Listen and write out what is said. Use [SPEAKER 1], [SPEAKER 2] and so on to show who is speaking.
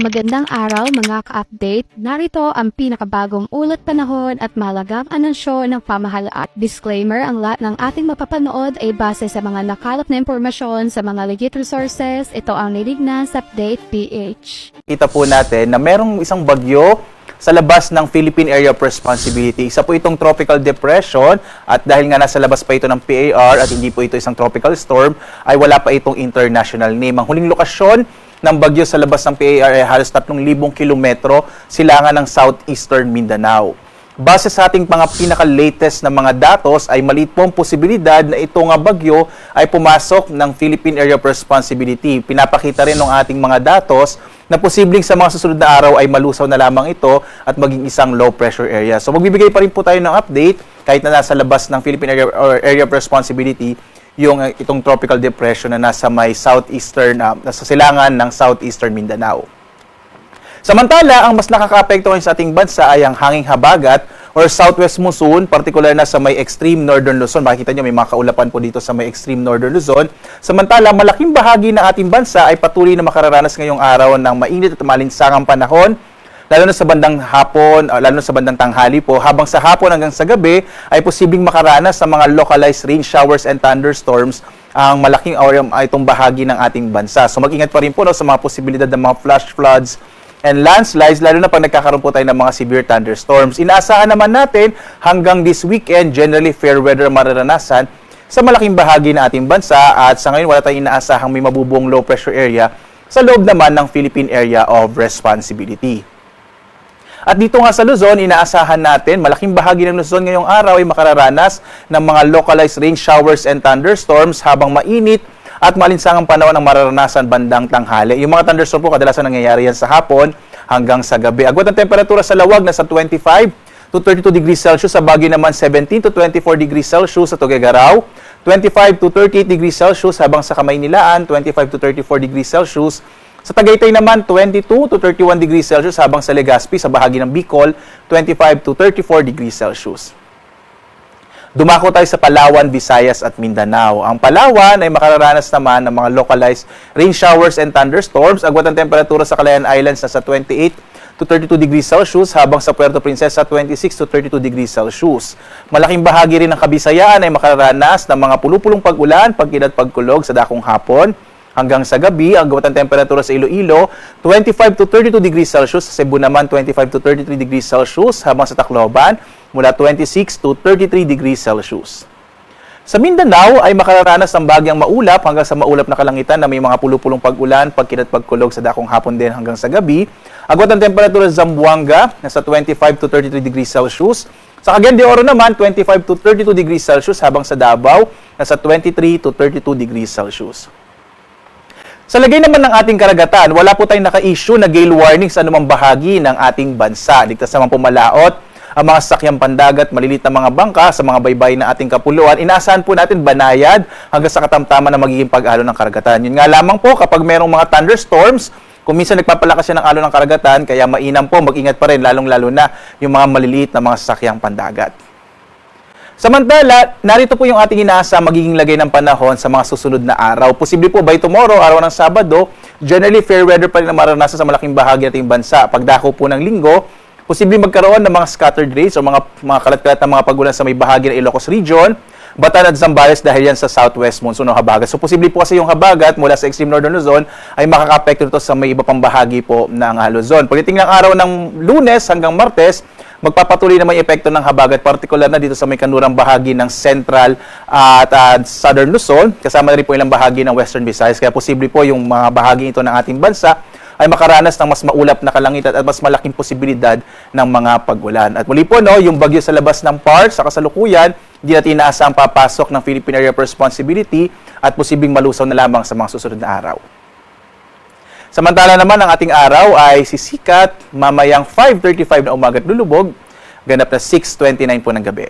[SPEAKER 1] Magandang araw mga ka-update. Narito ang pinakabagong ulat panahon at malagang anunsyo ng pamahalaan. Disclaimer, ang lahat ng ating mapapanood ay base sa mga nakalap na impormasyon sa mga legit resources. Ito ang nilignas update PH.
[SPEAKER 2] Kita po natin na merong isang bagyo sa labas ng Philippine Area of Responsibility. Isa po itong tropical depression at dahil nga nasa labas pa ito ng PAR at hindi po ito isang tropical storm, ay wala pa itong international name. Ang huling lokasyon ng bagyo sa labas ng PAR ay halos 3,000 kilometro silangan ng southeastern Mindanao. Base sa ating mga pinaka-latest na mga datos ay maliit po ang posibilidad na ito nga bagyo ay pumasok ng Philippine Area of Responsibility. Pinapakita rin ng ating mga datos na posibleng sa mga susunod na araw ay malusaw na lamang ito at maging isang low pressure area. So magbibigay pa rin po tayo ng update kahit na nasa labas ng Philippine Area of Responsibility yung itong tropical depression na nasa may southeastern, nasa silangan ng southeastern Mindanao. Samantala, ang mas nakakaapekto sa ating bansa ay ang hanging habagat or southwest monsoon, particular na sa may extreme northern Luzon. Makikita nyo may mga kaulapan po dito sa may extreme northern Luzon. Samantala, malaking bahagi ng ating bansa ay patuloy na makararanas ngayong araw ng mainit at malinsangang panahon, lalo na sa bandang hapon, lalo na sa bandang tanghali po. Habang sa hapon hanggang sa gabi ay posibleng makaranas sa mga localized rain showers and thunderstorms ang malaking itong bahagi ng ating bansa. So mag-ingat pa rin po sa mga posibilidad ng mga flash floods and landslides, lalo na pag nagkakaroon po tayo ng mga severe thunderstorms. Inaasahan naman natin hanggang this weekend, generally fair weather mararanasan sa malaking bahagi ng ating bansa at sa ngayon wala tayong inaasahang may mabubuong low pressure area sa loob naman ng Philippine Area of Responsibility. At dito nga sa Luzon, inaasahan natin, malaking bahagi ng Luzon ngayong araw ay makararanas ng mga localized rain showers and thunderstorms habang mainit at malinsangang panahon ang mararanasan bandang tanghali. Yung mga thunderstorm po kadalasan nangyayari yan sa hapon hanggang sa gabi. Agwat ng temperatura sa Lawag nasa 25 to 32 degrees Celsius, sa Baguio naman 17 to 24 degrees Celsius, sa Tuguegarao 25 to 38 degrees Celsius, habang sa Kamaynilaan 25 to 34 degrees Celsius. Sa Tagaytay naman, 22 to 31 degrees Celsius, habang sa Legazpi, sa bahagi ng Bicol, 25 to 34 degrees Celsius. Dumako tayo sa Palawan, Visayas at Mindanao. Ang Palawan ay makararanas naman ng mga localized rain showers and thunderstorms. Agwat ang temperatura sa Calayan Islands na sa 28 to 32 degrees Celsius, habang sa Puerto Princesa 26 to 32 degrees Celsius. Malaking bahagi rin ng Kabisayaan ay makararanas ng mga pulupulong pag-ulan, pagkidlat, pagkulog sa dakong hapon. Hanggang sa gabi, ang agwat ng temperatura sa Iloilo, 25 to 32 degrees Celsius. Sa Cebu naman, 25 to 33 degrees Celsius. Habang sa Tacloban, mula 26 to 33 degrees Celsius. Sa Mindanao ay makararanas ng bagyang maulap hanggang sa maulap na kalangitan na may mga pulupulong pag-ulan, pagkidlat, pagkulog sa dakong hapon din hanggang sa gabi. Agwat ng temperatura sa Zamboanga, nasa 25 to 33 degrees Celsius. Sa Cagayan de Oro naman, 25 to 32 degrees Celsius. Habang sa Davao, nasa 23 to 32 degrees Celsius. Sa lagay naman ng ating karagatan, wala po tayong naka-issue na gale warning sa anumang bahagi ng ating bansa. Ligtas naman pumalaot ang mga sasakyang pandagat, malilit na mga bangka sa mga baybay ng ating kapuluan. Inaasahan po natin banayad hanggang sa katamtaman na magiging pag-alo ng karagatan. Yun nga lamang po kapag merong mga thunderstorms, kung minsan nagpapalakas yan ng alo ng karagatan, kaya mainam po, mag-ingat pa rin, lalong-lalo na yung mga maliliit na mga sasakyang pandagat. Samantala, narito po yung ating inaasa magiging lagay ng panahon sa mga susunod na araw. Posible po by tomorrow, araw ng Sabado, generally fair weather pa rin na maranasan sa malaking bahagi ng ating bansa. Pagdako po ng Linggo, posible magkaroon ng mga scattered rains o mga kalat-kalat na mga pagulan sa may bahagi ng Ilocos Region, Batan at Zambales dahil yan sa southwest monsoon o habagat. So posible po kasi yung habagat mula sa extreme northern Luzon ay makaka-apekto nito sa may iba pang bahagi po ng Luzon. Pagdating ng araw ng Lunes hanggang Martes, magpapatuloy naman yung epekto ng habagat, particular na dito sa may kanurang bahagi ng central at southern Luzon, kasama na rin po ilang bahagi ng western Visayas. Kaya posible po yung mga bahagi ito ng ating bansa ay makaranas ng mas maulap na kalangitan at mas malaking posibilidad ng mga pag-ulan. At muli po, yung bagyo sa labas ng PAR sa kasalukuyan, hindi natin inaasang papasok ng Philippine Area of Responsibility at posibleng malusaw na lamang sa mga susunod na araw. Samantala naman, ang ating araw ay sisikat mamayang 5:35 na umaga at lulubog, ganap na 6:29 po ng gabi.